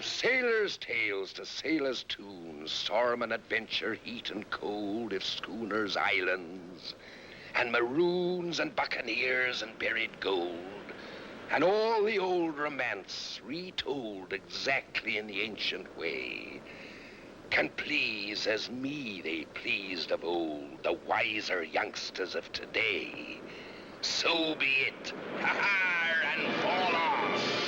If sailors' tales to sailors' tunes, storm and adventure, heat and cold, if schooners, islands, and maroons and buccaneers and buried gold, and all the old romance retold exactly in the ancient way, can please as me they pleased of old, the wiser youngsters of today, so be it. Ha-ha, and fall off.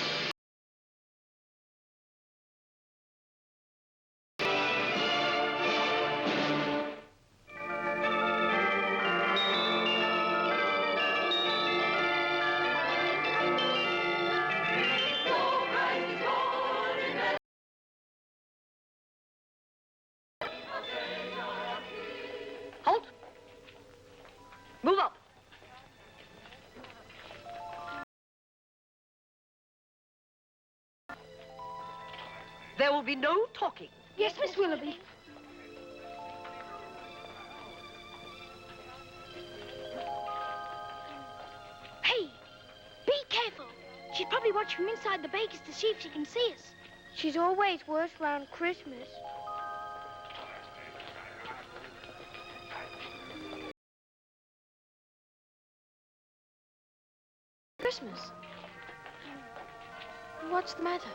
Halt! Move up! There will be no talking. Yes, Miss Willoughby. Hey, be careful. She'd probably watch from inside the bakers to see if she can see us. She's always worse around Christmas. Christmas? What's the matter?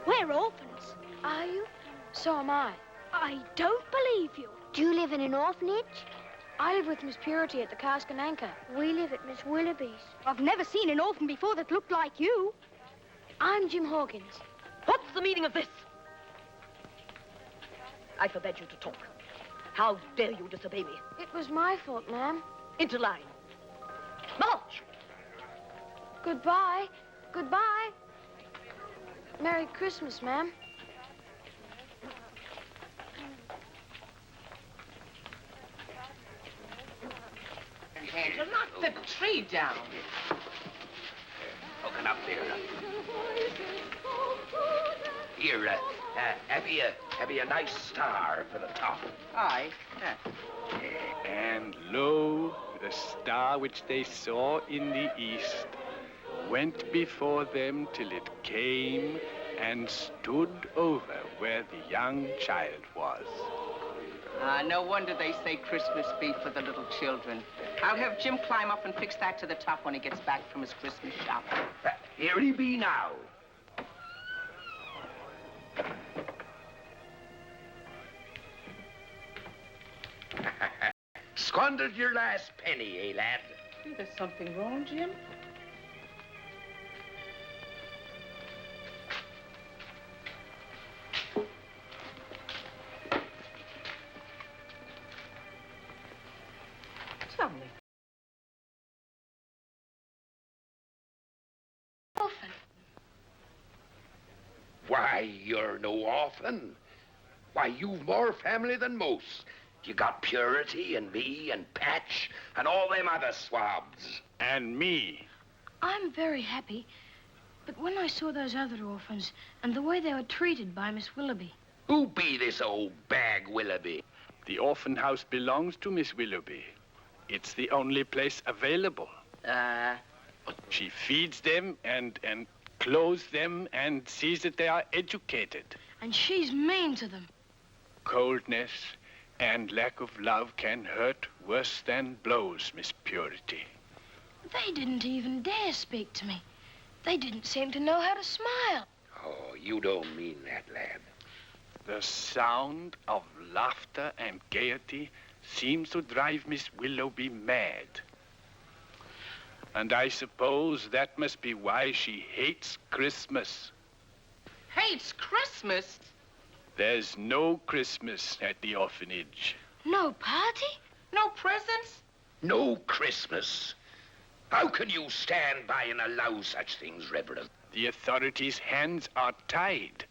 We're orphans. Are you? So am I. I don't believe you. Do you live in an orphanage? I live with Miss Purity at the Cask and Anchor. We live at Miss Willoughby's. I've never seen an orphan before that looked like you. I'm Jim Hawkins. What's the meaning of this? I forbade you to talk. How dare you disobey me? It was my fault, ma'am. Into line. March! Goodbye. Goodbye. Merry Christmas, ma'am. To knock the tree down. Looking up there. Here, have you a nice star for the top? Aye. And lo, the star which they saw in the east went before them till it came and stood over where the young child was. No wonder they say Christmas be for the little children. I'll have Jim climb up and fix that to the top when he gets back from his Christmas shop. Here he be now. Squandered your last penny, eh, lad? There's something wrong, Jim? Tell me. Orphan. Why, you're no orphan. Why, you've more family than most. You got Purity and me and Patch and all them other swabs. And me. I'm very happy, but when I saw those other orphans and the way they were treated by Miss Willoughby... Who be this old bag Willoughby? The orphan house belongs to Miss Willoughby. It's the only place available. She feeds them and clothes them and sees that they are educated. And she's mean to them. Coldness and lack of love can hurt worse than blows, Miss Purity. They didn't even dare speak to me. They didn't seem to know how to smile. Oh, you don't mean that, lad. The sound of laughter and gaiety seems to drive Miss Willoughby mad. And I suppose that must be why she hates Christmas. Hates Christmas? There's no Christmas at the orphanage. No party? No presents? No Christmas. How can you stand by and allow such things, Reverend? The authorities' hands are tied.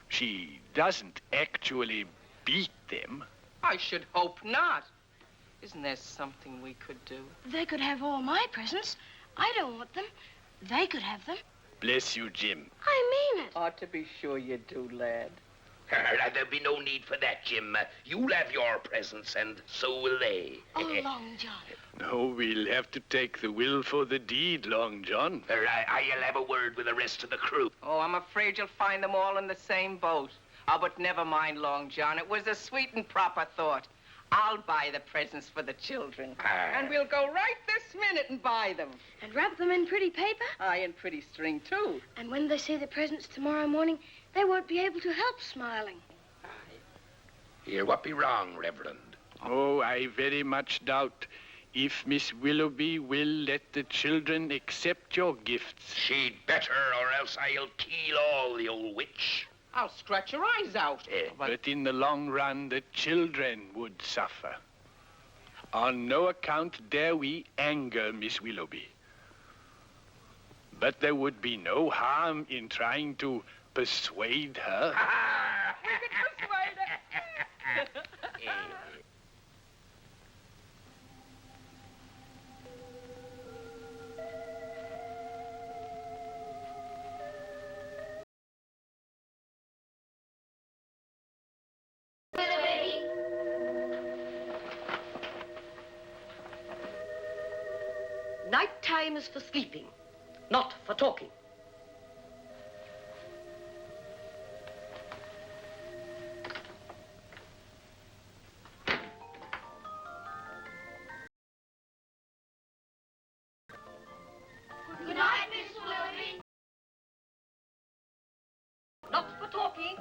She doesn't actually beat them. I should hope not. Isn't there something we could do? They could have all my presents. I don't want them. They could have them. Bless you, Jim. I mean it. Ought to be sure you do, lad. There'll be no need for that, Jim. You'll have your presents, and so will they. Oh, Long John. No, we'll have to take the will for the deed, Long John. I'll have a word with the rest of the crew. Oh, I'm afraid you'll find them all in the same boat. Oh, but never mind, Long John. It was a sweet and proper thought. I'll buy the presents for the children. And we'll go right this minute and buy them. And wrap them in pretty paper. Aye, and pretty string, too. And when they see the presents tomorrow morning, they won't be able to help smiling. Here, what be wrong, Reverend? Oh, I very much doubt if Miss Willoughby will let the children accept your gifts. She'd better, or else I'll kill all the old witch. I'll scratch your eyes out. But in the long run, the children would suffer. On no account dare we anger Miss Willoughby. But there would be no harm in trying to persuade her. We can persuade her. Nighttime is for sleeping, not for talking. Good night, Miss Willoughby. Not for talking.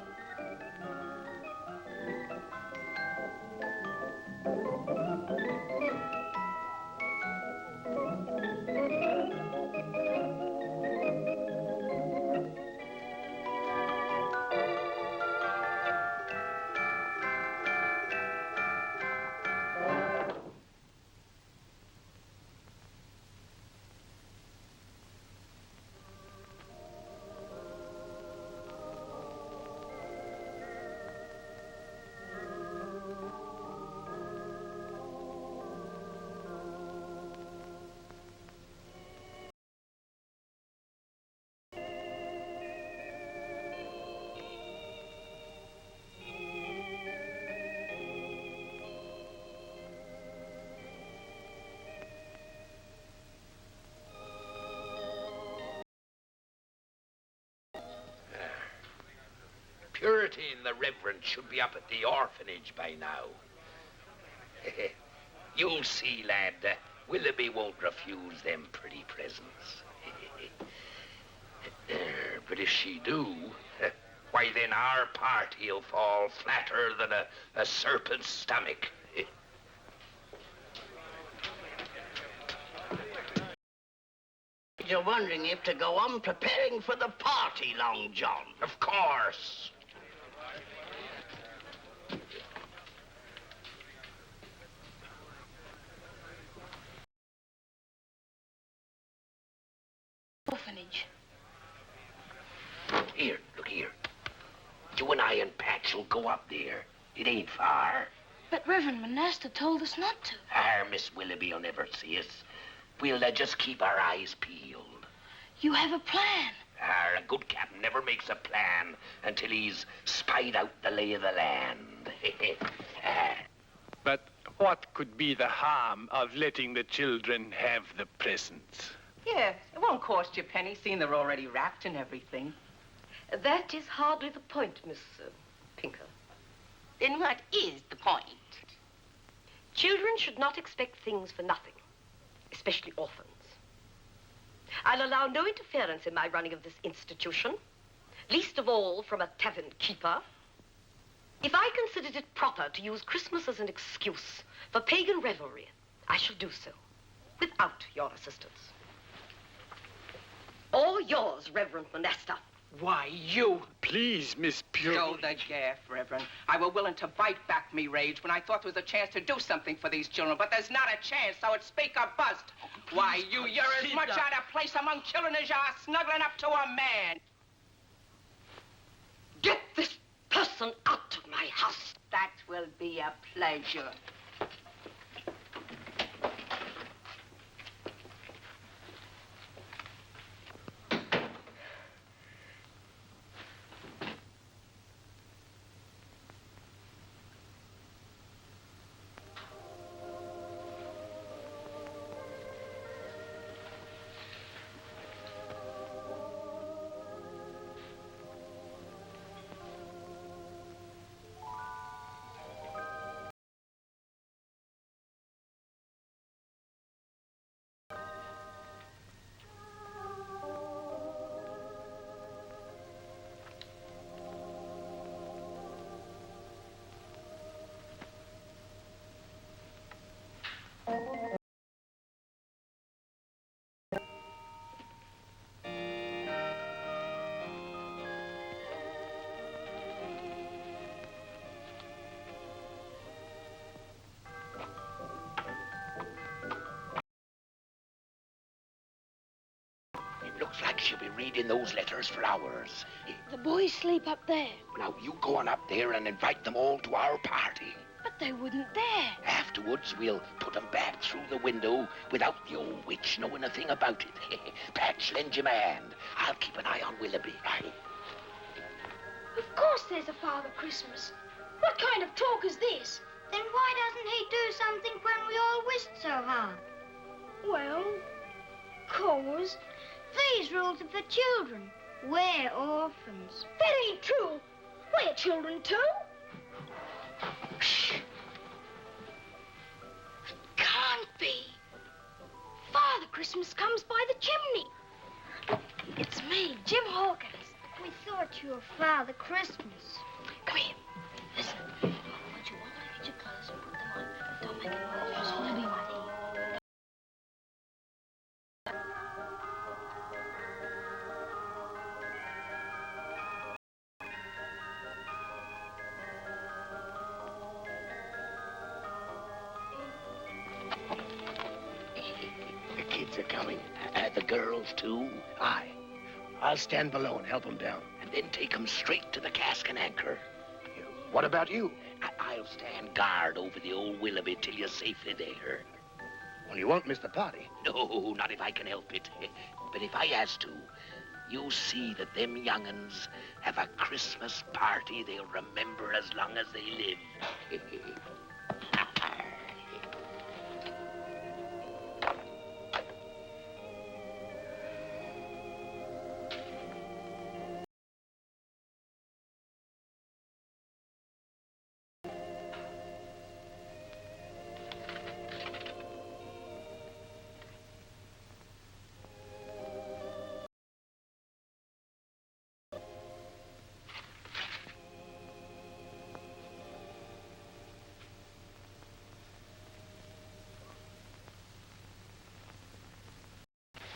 Purity and the Reverend should be up at the orphanage by now. You'll see, lad. Willoughby won't refuse them pretty presents. But if she do, why then our party'll fall flatter than a serpent's stomach. You're wondering if to go on preparing for the party, Long John. Of course. Orphanage. Here, look here. You and I and Patch'll go up there. It ain't far. But Reverend Monasta told us not to. Miss Willoughby'll never see us. We'll just keep our eyes peeled. You have a plan. A good captain never makes a plan until he's spied out the lay of the land. But what could be the harm of letting the children have the presents? Yeah, it won't cost you a penny, seeing they're already wrapped and everything. That is hardly the point, Miss Pinker. Then what is the point? Children should not expect things for nothing, especially orphans. I'll allow no interference in my running of this institution, least of all from a tavern keeper. If I considered it proper to use Christmas as an excuse for pagan revelry, I shall do so, without your assistance. All yours, Reverend Monasta. Why, you... Please, Miss Pure. Go the gaff, Reverend. I were willing to bite back me rage when I thought there was a chance to do something for these children, but there's not a chance, so it's speak or bust. Why, you're as much out of place among children as you are snuggling up to a man. Get this person out of my house. That will be a pleasure. she'll be reading those letters for hours. The boys sleep up there. Now, you go on up there and invite them all to our party. But they wouldn't dare. Afterwards, we'll put them back through the window without the old witch knowing a thing about it. Patch, lend you my hand. I'll keep an eye on Willoughby. Aye. Of course there's a Father Christmas. What kind of talk is this? Then why doesn't he do something when we all wished so hard? Well, 'cause These rules are for children. We're orphans. that ain't true. We're children too. Shh. Can't be. Father Christmas comes by the chimney. It's me, Jim Hawkins. We thought you were Father Christmas. Come here. Listen. I want you all to get your clothes and put them on. But don't make a noise. There's only one here. The kids are coming. The girls, too. Aye. I'll stand below and help them down. And then take them straight to the cask and anchor. What about you? I'll stand guard over the old Willoughby till you're safely there. Well, you won't miss the party. No, not if I can help it. But if I has to, you see that them young'uns have a Christmas party they'll remember as long as they live.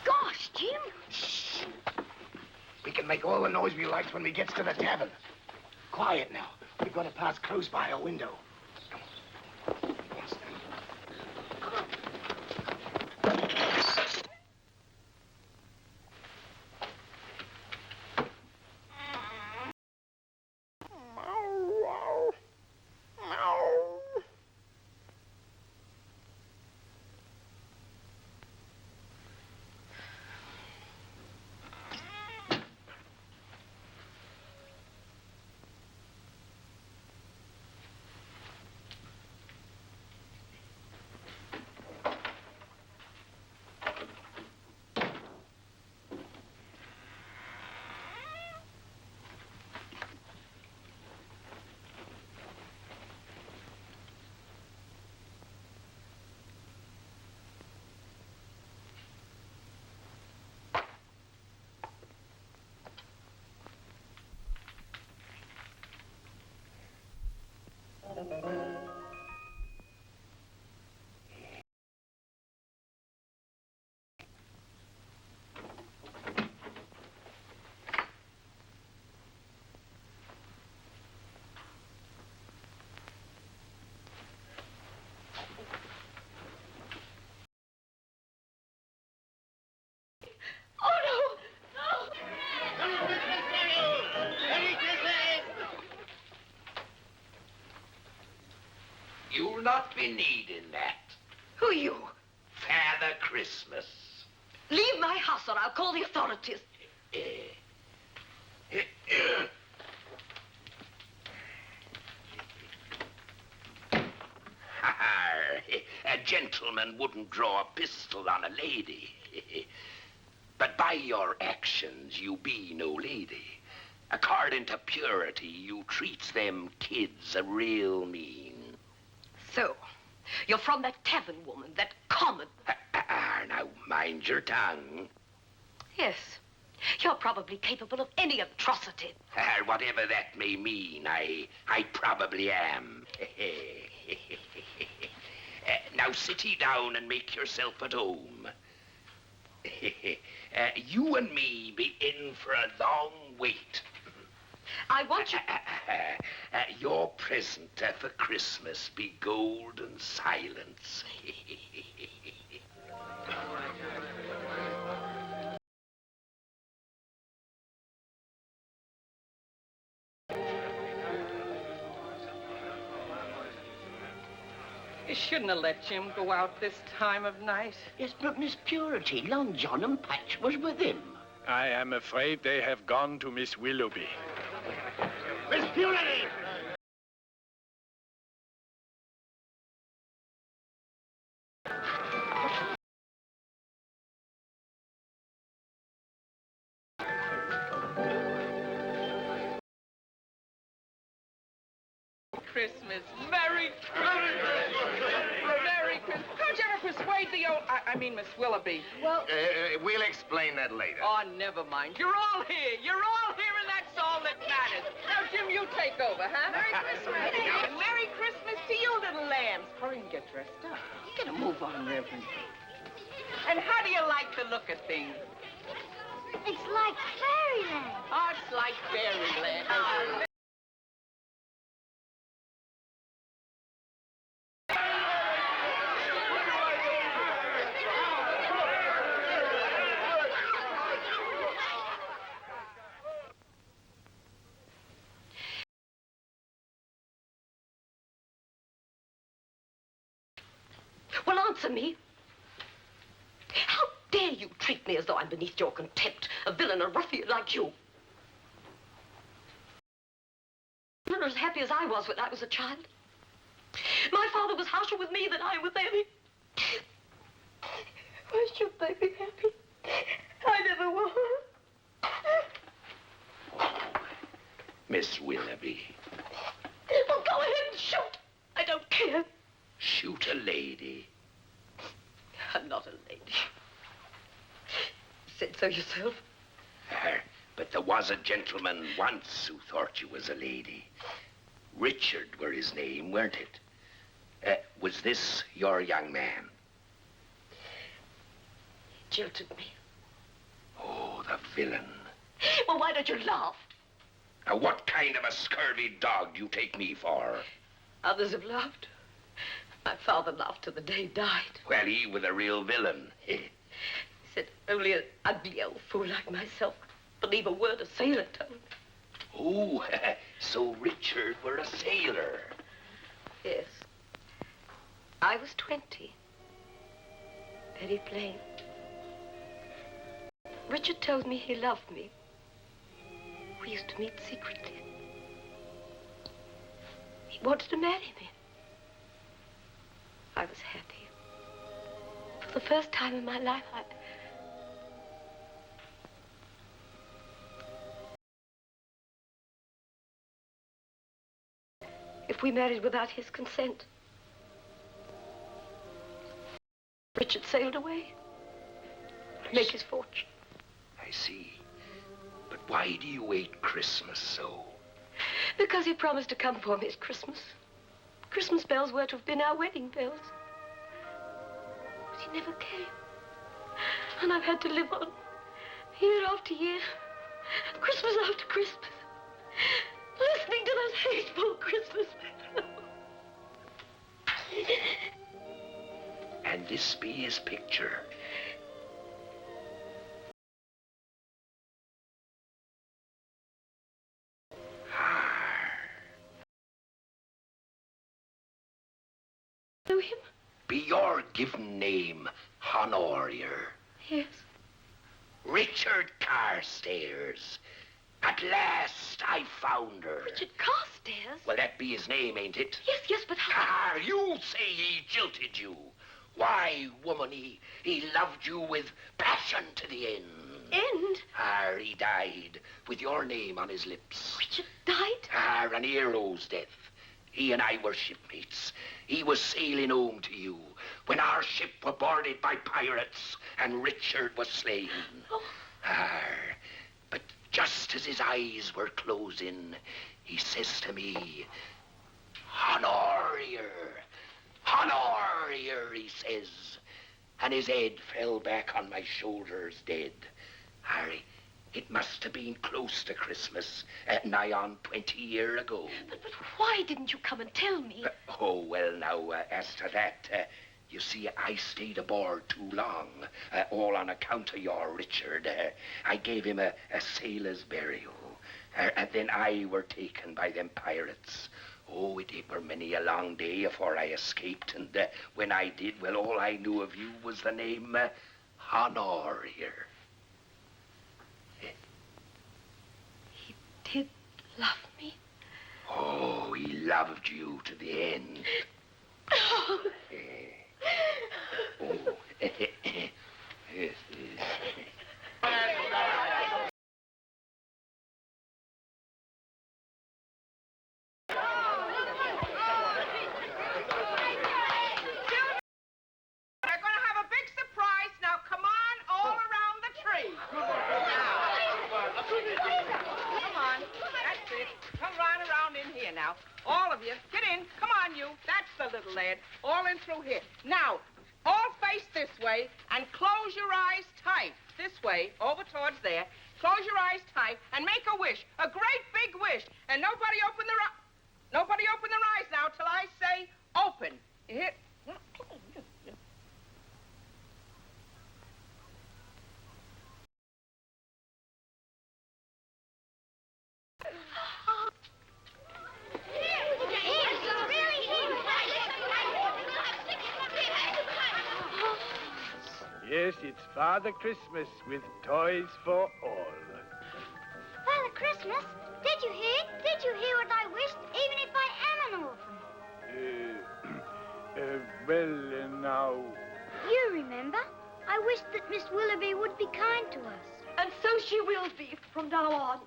Gosh, Jim. Shh. We can make all the noise we likes when we gets to the tavern. Quiet now. We've got to pass close by a window. Yes. Oh, no. No. You'll not be needing that. Who are you? Father Christmas. Leave my house or I'll call the authorities. A gentleman wouldn't draw a pistol on a lady. But by your actions, you be no lady. According to purity, you treats them kids a real mean. So, you're from that tavern woman, that common... Now, mind your tongue. Yes, you're probably capable of any atrocity. Whatever that may mean, I probably am. Now, sit ye down and make yourself at home. You and me be in for a long wait. I want you... Your present for Christmas be golden silence. You shouldn't have let Jim go out this time of night. Yes, but Miss Purity, Long John and Patch was with him. I am afraid they have gone to Miss Willoughby. Miss Purity! Christmas. Merry Christmas. Merry Christmas. How'd you ever persuade the old... I mean, Miss Willoughby? Well... We'll explain that later. Oh, never mind. You're all here. You're all here, and that's all that matters. Now, Jim, you take over, huh? Merry Christmas. And Merry Christmas to you, little lambs. Hurry and get dressed up. You gotta move on, Reverend. And how do you like to look at things? It's like fairyland. Oh, it's like fairyland. Well, answer me. How dare you treat me as though I'm beneath your contempt, a villain, a ruffian like you? You're not as happy as I was when I was a child. My father was harsher with me than I with Emmy. Why should they be happy? I never was. Miss Willoughby. Well, go ahead and shoot. I don't care. Shoot a lady. I'm not a lady. You said so yourself. But there was a gentleman once who thought you was a lady. Richard were his name, weren't it? Was this your young man? He jilted me. Oh, the villain. Well, why don't you laugh? What kind of a scurvy dog do you take me for? Others have laughed. My father laughed till the day he died. Well, he was a real villain. He said only an ugly old fool like myself believe a word a sailor told. Oh, so Richard were a sailor. Yes. I was 20. Very plain. Richard told me he loved me. We used to meet secretly. He wanted to marry me. I was happy. For the first time in my life, If we married without his consent, Richard sailed away to make his fortune. I see. But why do you hate Christmas so? Because he promised to come for me at Christmas. Christmas bells were to have been our wedding bells. But he never came. And I've had to live on, year after year, Christmas after Christmas, listening to those hateful Christmas bells. And this be his picture. Know him? Be your given name Honorier. Yes. Richard Carstairs. At last I found her. Richard Carstairs? Well, that be his name, ain't it? Yes, but how? You say he jilted you. Why, woman, he loved you with passion to the end. End? He died with your name on his lips. Richard died? An hero's death. He and I were shipmates. He was sailing home to you when our ship were boarded by pirates and Richard was slain. Oh. But just as his eyes were closing, he says to me, Honorier, Honorier, he says. And his head fell back on my shoulders dead. Harry, it must have been close to Christmas, nigh on 20 years ago. But why didn't you come and tell me? Well, now, as to that, you see, I stayed aboard too long, all on account of your Richard. I gave him a sailor's burial, and then I were taken by them pirates. Oh, it were many a long day afore I escaped, and when I did, well, all I knew of you was the name Honor here. He did love me. Oh, he loved you to the end. Oh. Yes. Now, all of you, get in. Come on, you. That's the little lad. All in through here. Now, all face this way and close your eyes tight. This way, over towards there. Close your eyes tight and make a wish. A great big wish. And nobody open their eyes now till I say open. You hear? Yes, it's Father Christmas with toys for all. Father Christmas, did you hear? Did you hear what I wished, even if I am an orphan? Now... You remember? I wished that Miss Willoughby would be kind to us. And so she will be from now on.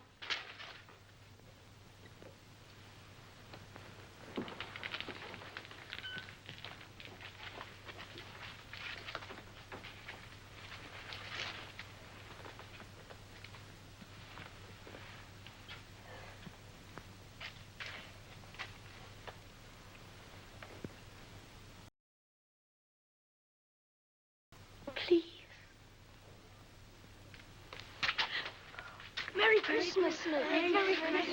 Please. Merry Christmas. Merry Christmas.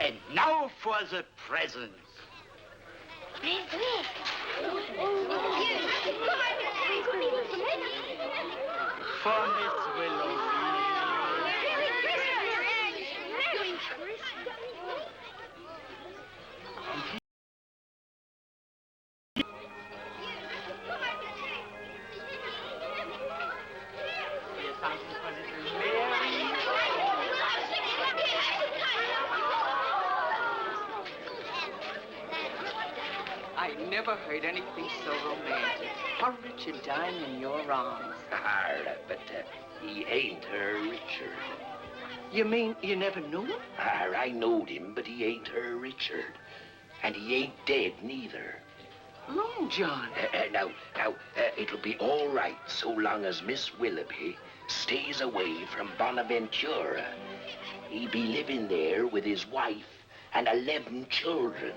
And now for the presents. For Miss Willoughby. I never heard anything so romantic. How Richard dying in your arms. But he ain't her Richard. You mean you never knew him? I knowed him, but he ain't her Richard. And he ain't dead neither. Long John. Now, it'll be all right so long as Miss Willoughby stays away from Bonaventura. He be living there with his wife and 11 children.